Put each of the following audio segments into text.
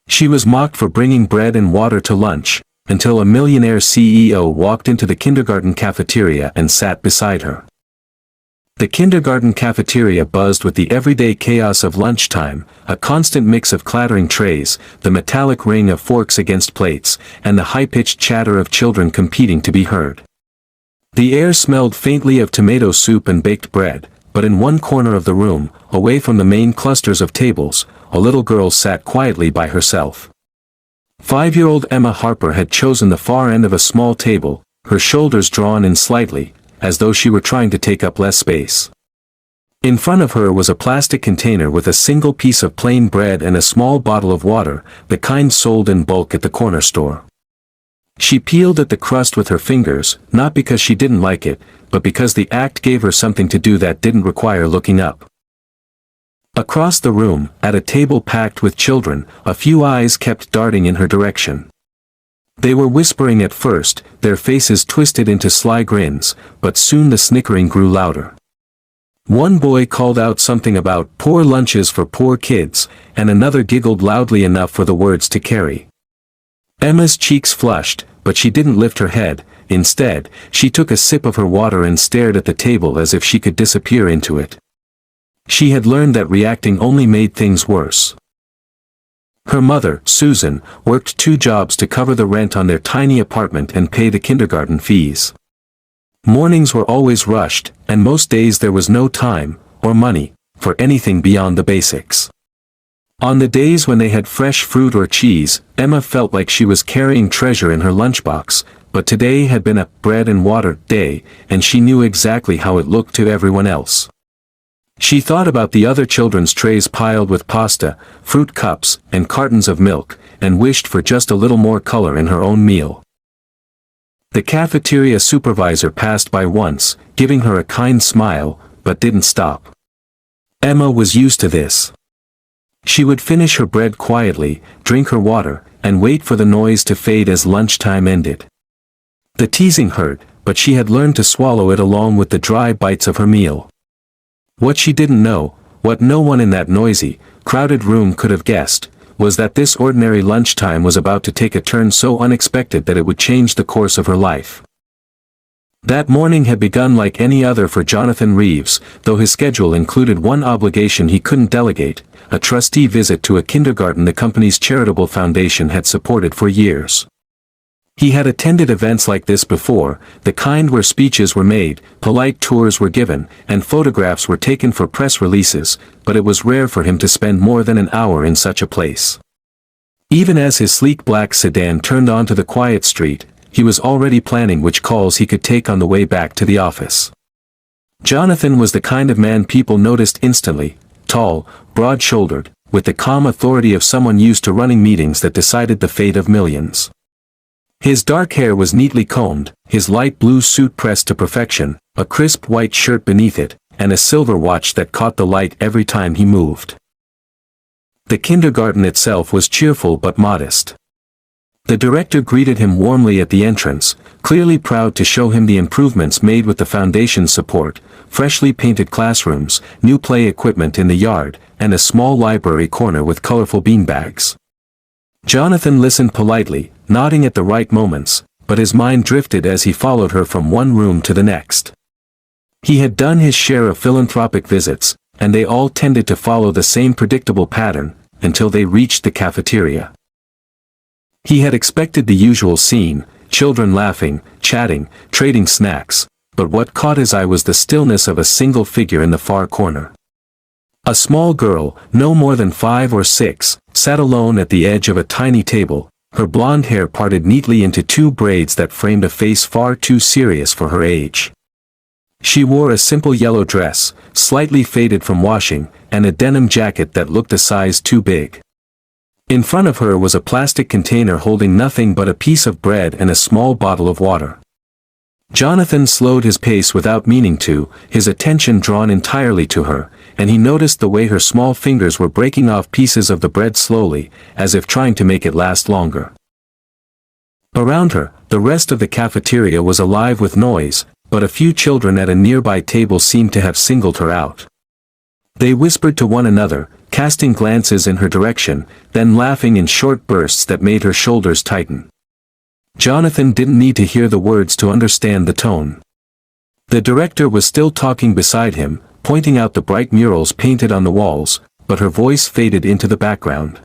She was mocked for bringing bread and water to lunch, until a millionaire CEO walked into the kindergarten cafeteria and sat beside her. The kindergarten cafeteria buzzed with the everyday chaos of lunchtime, a constant mix of clattering trays, the metallic ring of forks against plates, and the high-pitched chatter of children competing to be heard. The air smelled faintly of tomato soup and baked bread, but in one corner of the room, away from the main clusters of tables, a little girl sat quietly by herself. 5-year-old Emma Harper had chosen the far end of a small table, her shoulders drawn in slightly, as though she were trying to take up less space. In front of her was a plastic container with a single piece of plain bread and a small bottle of water, the kind sold in bulk at the corner store. She peeled at the crust with her fingers, not because she didn't like it, but because the act gave her something to do that didn't require looking up. Across the room, at a table packed with children, a few eyes kept darting in her direction. They were whispering at first, their faces twisted into sly grins, but soon the snickering grew louder. One boy called out something about poor lunches for poor kids, and another giggled loudly enough for the words to carry. Emma's cheeks flushed, but she didn't lift her head. Instead, she took a sip of her water and stared at the table as if she could disappear into it. She had learned that reacting only made things worse. Her mother, Susan, worked 2 jobs to cover the rent on their tiny apartment and pay the kindergarten fees. Mornings were always rushed, and most days there was no time, or money, for anything beyond the basics. On the days when they had fresh fruit or cheese, Emma felt like she was carrying treasure in her lunchbox, but today had been a bread and water day, and she knew exactly how it looked to everyone else. She thought about the other children's trays piled with pasta, fruit cups, and cartons of milk, and wished for just a little more color in her own meal. The cafeteria supervisor passed by once, giving her a kind smile, but didn't stop. Emma was used to this. She would finish her bread quietly, drink her water, and wait for the noise to fade as lunchtime ended. The teasing hurt, but she had learned to swallow it along with the dry bites of her meal. What she didn't know, what no one in that noisy, crowded room could have guessed, was that this ordinary lunchtime was about to take a turn so unexpected that it would change the course of her life. That morning had begun like any other for Jonathan Reeves, though his schedule included one obligation he couldn't delegate, a trustee visit to a kindergarten the company's charitable foundation had supported for years. He had attended events like this before, the kind where speeches were made, polite tours were given, and photographs were taken for press releases, but it was rare for him to spend more than an hour in such a place. Even as his sleek black sedan turned onto the quiet street, he was already planning which calls he could take on the way back to the office. Jonathan was the kind of man people noticed instantly, tall, broad-shouldered, with the calm authority of someone used to running meetings that decided the fate of millions. His dark hair was neatly combed, his light blue suit pressed to perfection, a crisp white shirt beneath it, and a silver watch that caught the light every time he moved. The kindergarten itself was cheerful but modest. The director greeted him warmly at the entrance, clearly proud to show him the improvements made with the foundation's support, freshly painted classrooms, new play equipment in the yard, and a small library corner with colorful beanbags. Jonathan listened politely, nodding at the right moments, but his mind drifted as he followed her from one room to the next. He had done his share of philanthropic visits, and they all tended to follow the same predictable pattern, until they reached the cafeteria. He had expected the usual scene, children laughing, chatting, trading snacks, but what caught his eye was the stillness of a single figure in the far corner. A small girl, no more than 5 or 6, sat alone at the edge of a tiny table, her blonde hair parted neatly into 2 braids that framed a face far too serious for her age. She wore a simple yellow dress, slightly faded from washing, and a denim jacket that looked a size too big. In front of her was a plastic container holding nothing but a piece of bread and a small bottle of water. Jonathan slowed his pace without meaning to, his attention drawn entirely to her, and he noticed the way her small fingers were breaking off pieces of the bread slowly, as if trying to make it last longer. Around her, the rest of the cafeteria was alive with noise, but a few children at a nearby table seemed to have singled her out. They whispered to one another, casting glances in her direction, then laughing in short bursts that made her shoulders tighten. Jonathan didn't need to hear the words to understand the tone. The director was still talking beside him, pointing out the bright murals painted on the walls, but her voice faded into the background.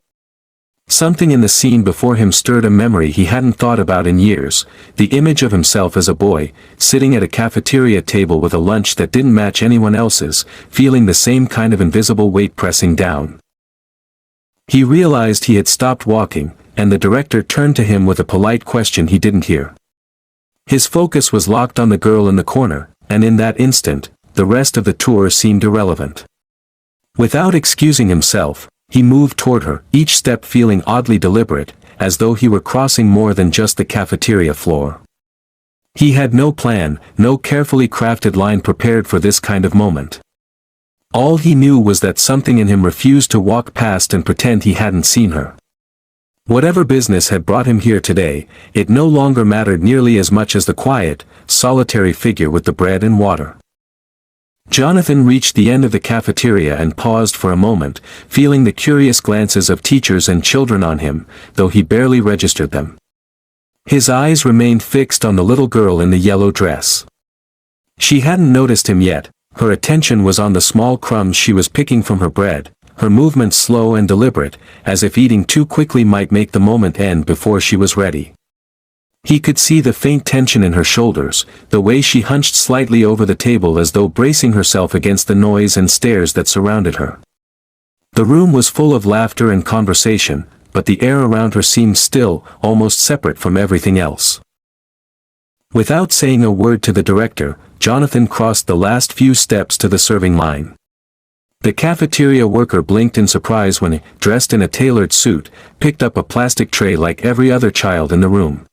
Something in the scene before him stirred a memory he hadn't thought about in years, the image of himself as a boy, sitting at a cafeteria table with a lunch that didn't match anyone else's, feeling the same kind of invisible weight pressing down. He realized he had stopped walking, and the director turned to him with a polite question he didn't hear. His focus was locked on the girl in the corner, and in that instant, the rest of the tour seemed irrelevant. Without excusing himself, he moved toward her, each step feeling oddly deliberate, as though he were crossing more than just the cafeteria floor. He had no plan, no carefully crafted line prepared for this kind of moment. All he knew was that something in him refused to walk past and pretend he hadn't seen her. Whatever business had brought him here today, it no longer mattered nearly as much as the quiet, solitary figure with the bread and water. Jonathan reached the end of the cafeteria and paused for a moment, feeling the curious glances of teachers and children on him, though he barely registered them. His eyes remained fixed on the little girl in the yellow dress. She hadn't noticed him yet, her attention was on the small crumbs she was picking from her bread, her movements slow and deliberate, as if eating too quickly might make the moment end before she was ready. He could see the faint tension in her shoulders, the way she hunched slightly over the table as though bracing herself against the noise and stares that surrounded her. The room was full of laughter and conversation, but the air around her seemed still, almost separate from everything else. Without saying a word to the director, Jonathan crossed the last few steps to the serving line. The cafeteria worker blinked in surprise when he, dressed in a tailored suit, picked up a plastic tray like every other child in the room.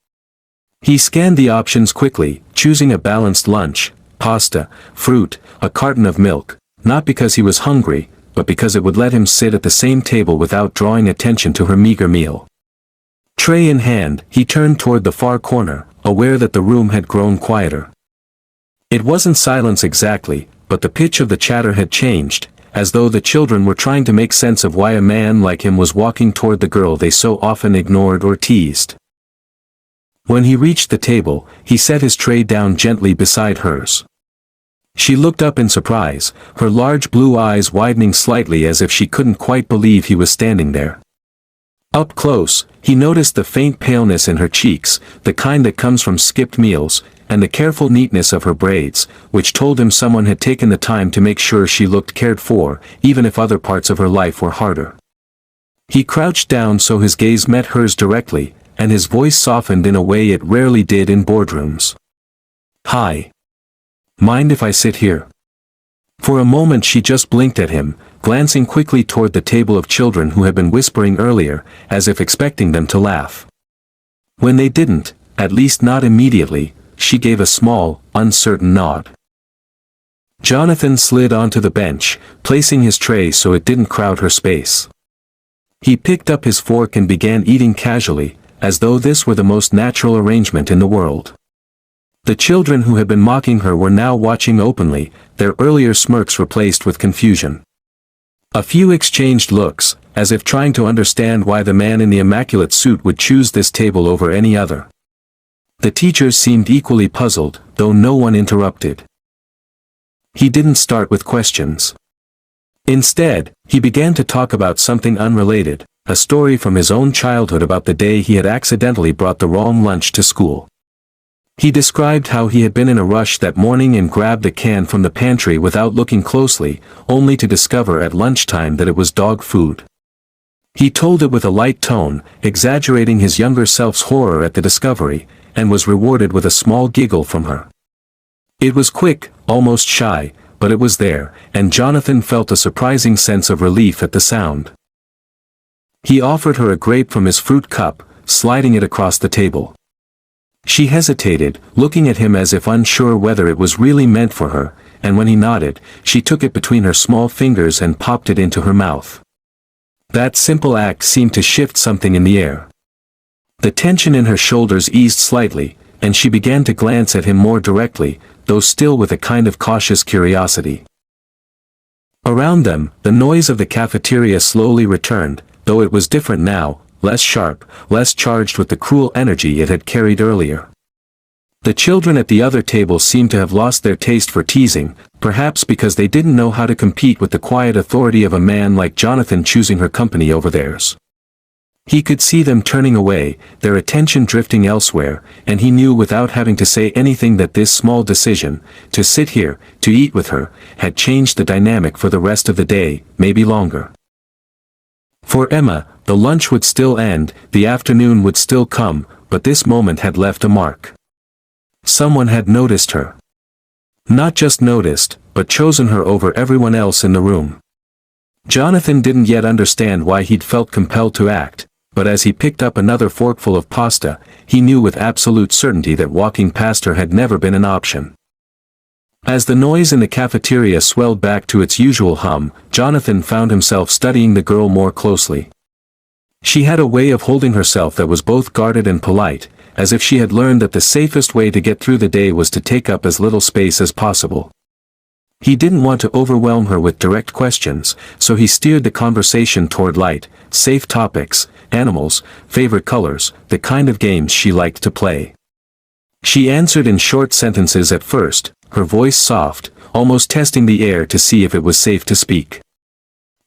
He scanned the options quickly, choosing a balanced lunch, pasta, fruit, a carton of milk, not because he was hungry, but because it would let him sit at the same table without drawing attention to her meager meal. Tray in hand, he turned toward the far corner, aware that the room had grown quieter. It wasn't silence exactly, but the pitch of the chatter had changed, as though the children were trying to make sense of why a man like him was walking toward the girl they so often ignored or teased. When he reached the table, he set his tray down gently beside hers. She looked up in surprise, her large blue eyes widening slightly as if she couldn't quite believe he was standing there. Up close, he noticed the faint paleness in her cheeks, the kind that comes from skipped meals, and the careful neatness of her braids, which told him someone had taken the time to make sure she looked cared for, even if other parts of her life were harder. He crouched down so his gaze met hers directly, and his voice softened in a way it rarely did in boardrooms. "Hi. Mind if I sit here?" For a moment she just blinked at him, glancing quickly toward the table of children who had been whispering earlier, as if expecting them to laugh. When they didn't, at least not immediately, she gave a small, uncertain nod. Jonathan slid onto the bench, placing his tray so it didn't crowd her space. He picked up his fork and began eating casually, as though this were the most natural arrangement in the world. The children who had been mocking her were now watching openly, their earlier smirks replaced with confusion. A few exchanged looks, as if trying to understand why the man in the immaculate suit would choose this table over any other. The teachers seemed equally puzzled, though no one interrupted. He didn't start with questions. Instead, he began to talk about something unrelated, a story from his own childhood about the day he had accidentally brought the wrong lunch to school. He described how he had been in a rush that morning and grabbed a can from the pantry without looking closely, only to discover at lunchtime that it was dog food. He told it with a light tone, exaggerating his younger self's horror at the discovery, and was rewarded with a small giggle from her. It was quick, almost shy, but it was there, and Jonathan felt a surprising sense of relief at the sound. He offered her a grape from his fruit cup, sliding it across the table. She hesitated, looking at him as if unsure whether it was really meant for her, and when he nodded, she took it between her small fingers and popped it into her mouth. That simple act seemed to shift something in the air. The tension in her shoulders eased slightly, and she began to glance at him more directly, though still with a kind of cautious curiosity. Around them, the noise of the cafeteria slowly returned, though it was different now, less sharp, less charged with the cruel energy it had carried earlier. The children at the other table seemed to have lost their taste for teasing, perhaps because they didn't know how to compete with the quiet authority of a man like Jonathan choosing her company over theirs. He could see them turning away, their attention drifting elsewhere, and he knew without having to say anything that this small decision, to sit here, to eat with her, had changed the dynamic for the rest of the day, maybe longer. For Emma, the lunch would still end, the afternoon would still come, but this moment had left a mark. Someone had noticed her. Not just noticed, but chosen her over everyone else in the room. Jonathan didn't yet understand why he'd felt compelled to act, but as he picked up another forkful of pasta, he knew with absolute certainty that walking past her had never been an option. As the noise in the cafeteria swelled back to its usual hum, Jonathan found himself studying the girl more closely. She had a way of holding herself that was both guarded and polite, as if she had learned that the safest way to get through the day was to take up as little space as possible. He didn't want to overwhelm her with direct questions, so he steered the conversation toward light, safe topics, animals, favorite colors, the kind of games she liked to play. She answered in short sentences at first, her voice soft, almost testing the air to see if it was safe to speak.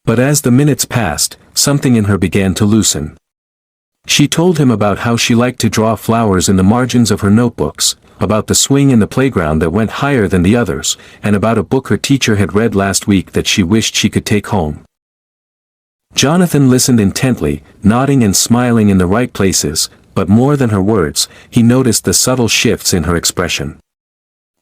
But as the minutes passed, something in her began to loosen. She told him about how she liked to draw flowers in the margins of her notebooks, about the swing in the playground that went higher than the others, and about a book her teacher had read last week that she wished she could take home. Jonathan listened intently, nodding and smiling in the right places, but more than her words, he noticed the subtle shifts in her expression.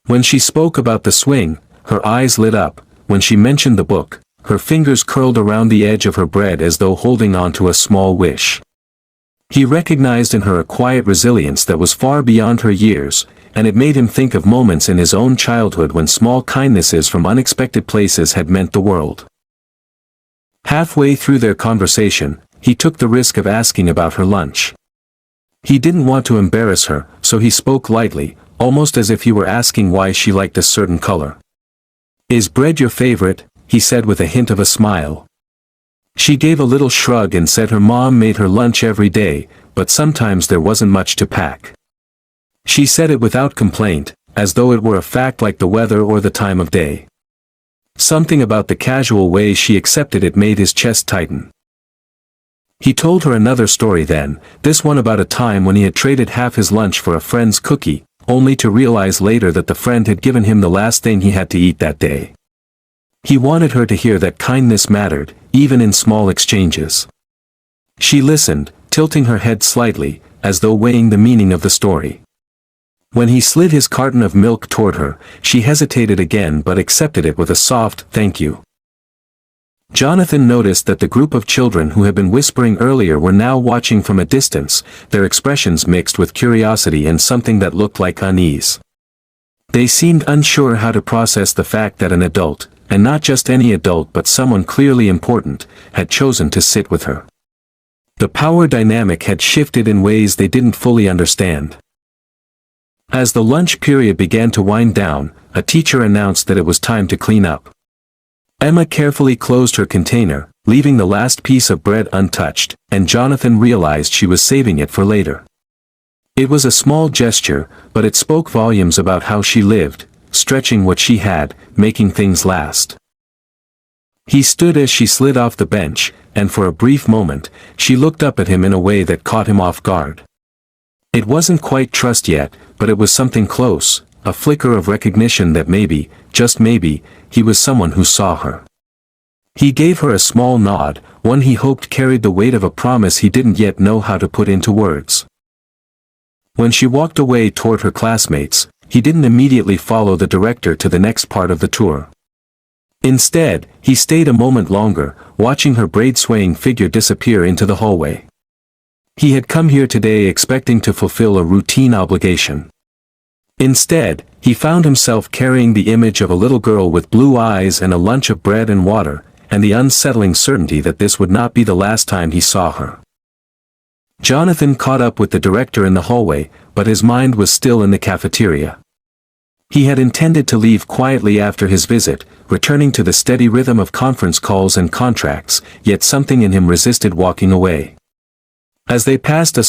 When she spoke about the swing, her eyes lit up. When she mentioned the book, her fingers curled around the edge of her bread as though holding on to a small wish. He recognized in her a quiet resilience that was far beyond her years, and it made him think of moments in his own childhood when small kindnesses from unexpected places had meant the world. Halfway through their conversation, he took the risk of asking about her lunch. He didn't want to embarrass her, so he spoke lightly, almost as if he were asking why she liked a certain color. "Is bread your favorite?" he said with a hint of a smile. She gave a little shrug and said her mom made her lunch every day, but sometimes there wasn't much to pack. She said it without complaint, as though it were a fact like the weather or the time of day. Something about the casual way she accepted it made his chest tighten. He told her another story then, this one about a time when he had traded half his lunch for a friend's cookie, only to realize later that the friend had given him the last thing he had to eat that day. He wanted her to hear that kindness mattered, even in small exchanges. She listened, tilting her head slightly, as though weighing the meaning of the story. When he slid his carton of milk toward her, she hesitated again but accepted it with a soft, "Thank you." Jonathan noticed that the group of children who had been whispering earlier were now watching from a distance, their expressions mixed with curiosity and something that looked like unease. They seemed unsure how to process the fact that an adult, and not just any adult but someone clearly important, had chosen to sit with her. The power dynamic had shifted in ways they didn't fully understand. As the lunch period began to wind down, a teacher announced that it was time to clean up. Emma carefully closed her container, leaving the last piece of bread untouched, and Jonathan realized she was saving it for later. It was a small gesture, but it spoke volumes about how she lived, stretching what she had, making things last. He stood as she slid off the bench, and for a brief moment, she looked up at him in a way that caught him off guard. It wasn't quite trust yet, but it was something close, a flicker of recognition that maybe, just maybe, he was someone who saw her. He gave her a small nod, one he hoped carried the weight of a promise he didn't yet know how to put into words. When she walked away toward her classmates, he didn't immediately follow the director to the next part of the tour. Instead, he stayed a moment longer, watching her braid-swaying figure disappear into the hallway. He had come here today expecting to fulfill a routine obligation. Instead, he found himself carrying the image of a little girl with blue eyes and a lunch of bread and water, and the unsettling certainty that this would not be the last time he saw her. Jonathan caught up with the director in the hallway, but his mind was still in the cafeteria. He had intended to leave quietly after his visit, returning to the steady rhythm of conference calls and contracts, yet something in him resisted walking away. As they passed a